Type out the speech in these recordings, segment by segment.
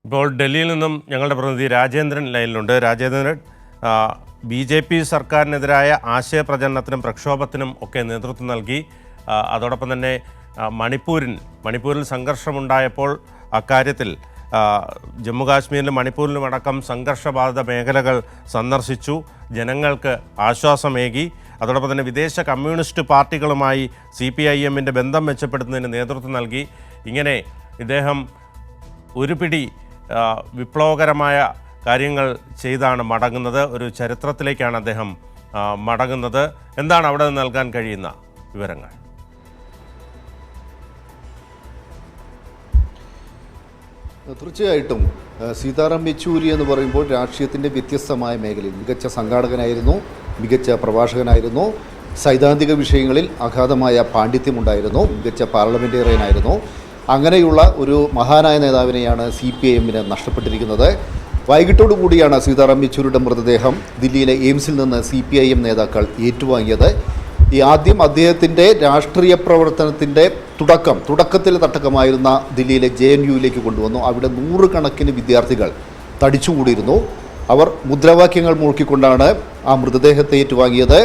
ഇപ്പോൾ ഡൽഹിയിൽ നിന്നും ഞങ്ങളുടെ പ്രതിനിധി രാജേന്ദ്രൻ ലൈനിലുണ്ട്. രാജേന്ദ്രൻ, ബി.ജെ.പി. സർക്കാരിനെതിരായ ആശയപ്രചരണത്തിനും പ്രക്ഷോഭത്തിനും ഒക്കെ നേതൃത്വം നൽകി. അതോടൊപ്പം തന്നെ മണിപ്പൂരിൽ സംഘർഷമുണ്ടായപ്പോൾ അക്കാര്യത്തിൽ ജമ്മുകാശ്മീരിലും മണിപ്പൂരിലും അടക്കം സംഘർഷബാധിത മേഖലകൾ സന്ദർശിച്ചു, ജനങ്ങൾക്ക് ആശ്വാസമേകി. അതോടൊപ്പം തന്നെ വിദേശ കമ്മ്യൂണിസ്റ്റ് പാർട്ടികളുമായി CPIM-ൻ്റെ ബന്ധം മെച്ചപ്പെടുത്തുന്നതിന് നേതൃത്വം നൽകി. ഇങ്ങനെ ഇദ്ദേഹം ഒരു പിടി വിപ്ലവകരമായ കാര്യങ്ങൾ ചെയ്താണ് മടങ്ങുന്നത്. ഒരു ചരിത്രത്തിലേക്കാണ് അദ്ദേഹം മടങ്ങുന്നത്. എന്താണ് അവിടെ നിന്ന് നൽകാൻ കഴിയുന്ന വിവരങ്ങൾ? തീർച്ചയായിട്ടും സീതാറാം യെച്ചൂരി എന്ന് പറയുമ്പോൾ രാഷ്ട്രീയത്തിൻ്റെ വ്യത്യസ്തമായ മേഖലയിൽ മികച്ച സംഘാടകനായിരുന്നു, മികച്ച പ്രഭാഷകനായിരുന്നു, സൈദ്ധാന്തിക വിഷയങ്ങളിൽ അഗാധമായ പാണ്ഡിത്യമുണ്ടായിരുന്നു, മികച്ച പാർലമെൻറ്റേറിയനായിരുന്നു. അങ്ങനെയുള്ള ഒരു മഹാനായ നേതാവിനെയാണ് CPIM-ന് നഷ്ടപ്പെട്ടിരിക്കുന്നത്. വൈകിട്ടോടു കൂടിയാണ് സീതാറാം യെച്ചൂരിയുടെ മൃതദേഹം ദില്ലിയിലെ എയിംസിൽ നിന്ന് CPIM നേതാക്കൾ ഏറ്റുവാങ്ങിയത്. ആദ്യം അദ്ദേഹത്തിൻ്റെ രാഷ്ട്രീയ പ്രവർത്തനത്തിൻ്റെ തുടക്കത്തിലെ തട്ടകമായിരുന്ന ദില്ലിയിലെ JNU-യിലേക്ക് കൊണ്ടുവന്നു. അവിടെ നൂറുകണക്കിന് വിദ്യാർത്ഥികൾ തടിച്ചുകൂടിയിരുന്നു. അവർ മുദ്രാവാക്യങ്ങൾ മുഴക്കിക്കൊണ്ടാണ് ആ മൃതദേഹത്തെ ഏറ്റുവാങ്ങിയത്.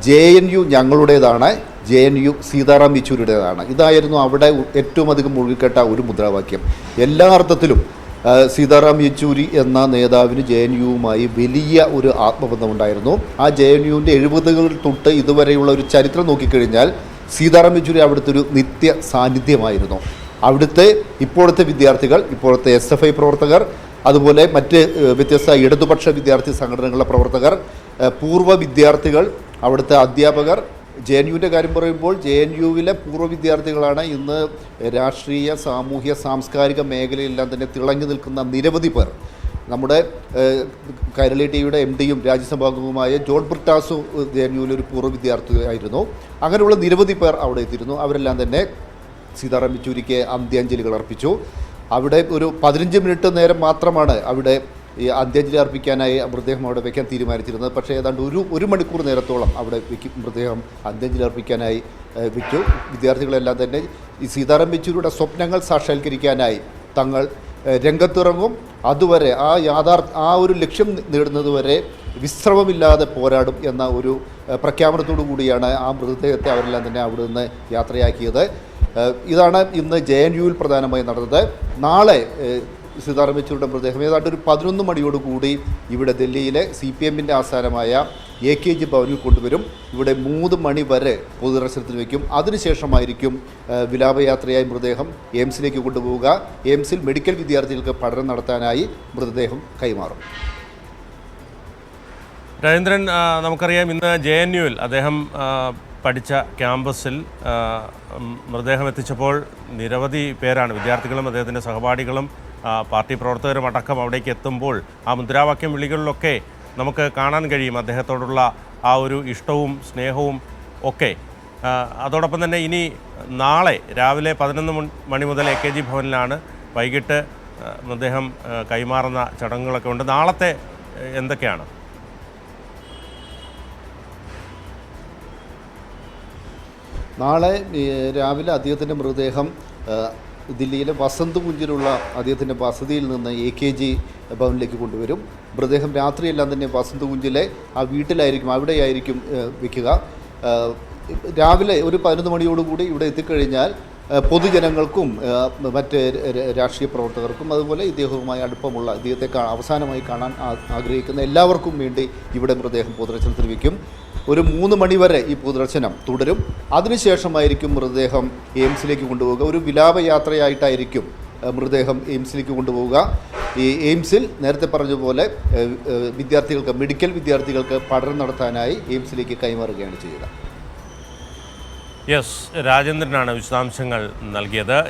JNU ഞങ്ങളുടേതാണ്, JNU Sitaram യെച്ചൂരിയുടേതാണ്. ഇതായിരുന്നു അവിടെ ഏറ്റവും അധികം മുഴുകിക്കേട്ട ഒരു മുദ്രാവാക്യം. എല്ലാ അർത്ഥത്തിലും സീതാറാം യെച്ചൂരി എന്ന നേതാവിന് JNU-വുമായി വലിയ ഒരു ആത്മബന്ധമുണ്ടായിരുന്നു. ആ JNU-ൻ്റെ 70-കൾ തൊട്ട് ഇതുവരെയുള്ള ഒരു ചരിത്രം നോക്കിക്കഴിഞ്ഞാൽ സീതാറാം യെച്ചൂരി അവിടുത്തെ ഒരു നിത്യ സാന്നിധ്യമായിരുന്നു. അവിടുത്തെ ഇപ്പോഴത്തെ വിദ്യാർത്ഥികൾ, ഇപ്പോഴത്തെ SFI പ്രവർത്തകർ, അതുപോലെ മറ്റ് വ്യത്യസ്ത ഇടതുപക്ഷ വിദ്യാർത്ഥി സംഘടനകളുടെ പ്രവർത്തകർ, പൂർവ്വ വിദ്യാർത്ഥികൾ, അവിടുത്തെ അധ്യാപകർ, JNU-ൻ്റെ കാര്യം പറയുമ്പോൾ JNU-വിലെ പൂർവ്വ വിദ്യാർത്ഥികളാണ് ഇന്ന് രാഷ്ട്രീയ, സാമൂഹ്യ, സാംസ്കാരിക മേഖലയിലെല്ലാം തന്നെ തിളങ്ങി നിൽക്കുന്ന നിരവധി പേർ. നമ്മുടെ കൈരളി TV-യുടെ MD-യും രാജ്യസഭാംഗവുമായ ജോൺ ബ്രിട്ടാസു JNU-വിലെ ഒരു പൂർവ്വ വിദ്യാർത്ഥിയായിരുന്നു. അങ്ങനെയുള്ള നിരവധി പേർ അവിടെ എത്തിയിരുന്നു. അവരെല്ലാം തന്നെ സീതാറാം യെച്ചൂരിക്ക് അന്ത്യാഞ്ജലികൾ അർപ്പിച്ചു. അവിടെ ഒരു 15 മിനിറ്റ് നേരം മാത്രമാണ് അവിടെ ഈ അന്ത്യാഞ്ജലി അർപ്പിക്കാനായി മൃതദേഹം അവിടെ വയ്ക്കാൻ തീരുമാനിച്ചിരുന്നത്. പക്ഷേ ഏതാണ്ട് ഒരു മണിക്കൂർ നേരത്തോളം അവിടെ മൃതദേഹം അന്ത്യാഞ്ജലി അർപ്പിക്കാനായി വെച്ചു. വിദ്യാർത്ഥികളെല്ലാം തന്നെ ഈ സീതാറാം യെച്ചൂരിയുടെ സ്വപ്നങ്ങൾ സാക്ഷാത്കരിക്കാനായി തങ്ങൾ രംഗത്തിറങ്ങും, അതുവരെ ആ ഒരു ലക്ഷ്യം നേടുന്നതുവരെ വിശ്രമമില്ലാതെ പോരാടും എന്ന ഒരു പ്രഖ്യാപനത്തോടു കൂടിയാണ് ആ മൃതദേഹത്തെ അവരെല്ലാം തന്നെ അവിടെ നിന്ന് യാത്രയാക്കിയത്. ഇതാണ് ഇന്ന് JNU-വിൽ പ്രധാനമായി നടന്നത്. നാളെ സീതാറാം യെച്ചൂരിയുടെ മൃതദേഹം ഏതാണ്ട് ഒരു 11 മണിയോടുകൂടി ഇവിടെ ദില്ലിയിലെ CPM-ൻ്റെ ആസ്ഥാനമായ AKG ഭവനിൽ കൊണ്ടുവരും. ഇവിടെ 3 മണി വരെ പൊതുദർശനത്തിന് വയ്ക്കും. അതിനുശേഷമായിരിക്കും വിലാപയാത്രയായി മൃതദേഹം എയിംസിലേക്ക് കൊണ്ടുപോവുക. എയിംസിൽ മെഡിക്കൽ വിദ്യാർത്ഥികൾക്ക് പഠനം നടത്താനായി മൃതദേഹം കൈമാറും. രാജേന്ദ്രൻ, നമുക്കറിയാം ഇന്ന് JNU-വിൽ അദ്ദേഹം പഠിച്ച ക്യാമ്പസിൽ മൃതദേഹം എത്തിച്ചപ്പോൾ നിരവധി പേരാണ്, വിദ്യാർത്ഥികളും അദ്ദേഹത്തിൻ്റെ സഹപാഠികളും പാർട്ടി പ്രവർത്തകരും അടക്കം അവിടേക്ക് എത്തുമ്പോൾ ആ മുദ്രാവാക്യം വിളികളിലൊക്കെ നമുക്ക് കാണാൻ കഴിയും അദ്ദേഹത്തോടുള്ള ആ ഒരു ഇഷ്ടവും സ്നേഹവും ഒക്കെ. അതോടൊപ്പം തന്നെ ഇനി നാളെ രാവിലെ 11 മണി മുതൽ AKG ഭവനിലാണ്, വൈകിട്ട് മൃതദേഹം കൈമാറുന്ന ചടങ്ങുകളൊക്കെ ഉണ്ട്. നാളത്തെ എന്തൊക്കെയാണ്? നാളെ രാവിലെ അദ്ദേഹത്തിൻ്റെ മൃതദേഹം ദില്ലിയിലെ വസന്ത് കുഞ്ചിലുള്ള അദ്ദേഹത്തിൻ്റെ വസതിയിൽ നിന്ന് AKG ഭവനിലേക്ക് കൊണ്ടുവരും. മൃതദേഹം രാത്രിയെല്ലാം തന്നെ വസന്ത് കുഞ്ചിലെ ആ വീട്ടിലായിരിക്കും, അവിടെയായിരിക്കും വയ്ക്കുക. രാവിലെ ഒരു 11 മണിയോടുകൂടി ഇവിടെ എത്തിക്കഴിഞ്ഞാൽ പൊതുജനങ്ങൾക്കും മറ്റ് രാഷ്ട്രീയ പ്രവർത്തകർക്കും അതുപോലെ ഇദ്ദേഹവുമായി അടുപ്പമുള്ള, ഇദ്ദേഹത്തെ അവസാനമായി കാണാൻ ആഗ്രഹിക്കുന്ന എല്ലാവർക്കും വേണ്ടി ഇവിടെ മൃതദേഹം പൊതുദർശനത്തിന് വയ്ക്കും. ഒരു 3 മണി വരെ ഈ പൊതുദർശനം തുടരും. അതിനുശേഷമായിരിക്കും മൃതദേഹം എയിംസിലേക്ക് കൊണ്ടുപോവുക. ഒരു വിലാപയാത്രയായിട്ടായിരിക്കും മൃതദേഹം എയിംസിലേക്ക് കൊണ്ടുപോവുക. ഈ എയിംസിൽ നേരത്തെ പറഞ്ഞതുപോലെ മെഡിക്കൽ വിദ്യാർത്ഥികൾക്ക് പഠനം നടത്താനായി എയിംസിലേക്ക് കൈമാറുകയാണ് ചെയ്യുക. യെസ്, രാജേന്ദ്രനാണ് വിശദാംശങ്ങൾ നൽകിയത്.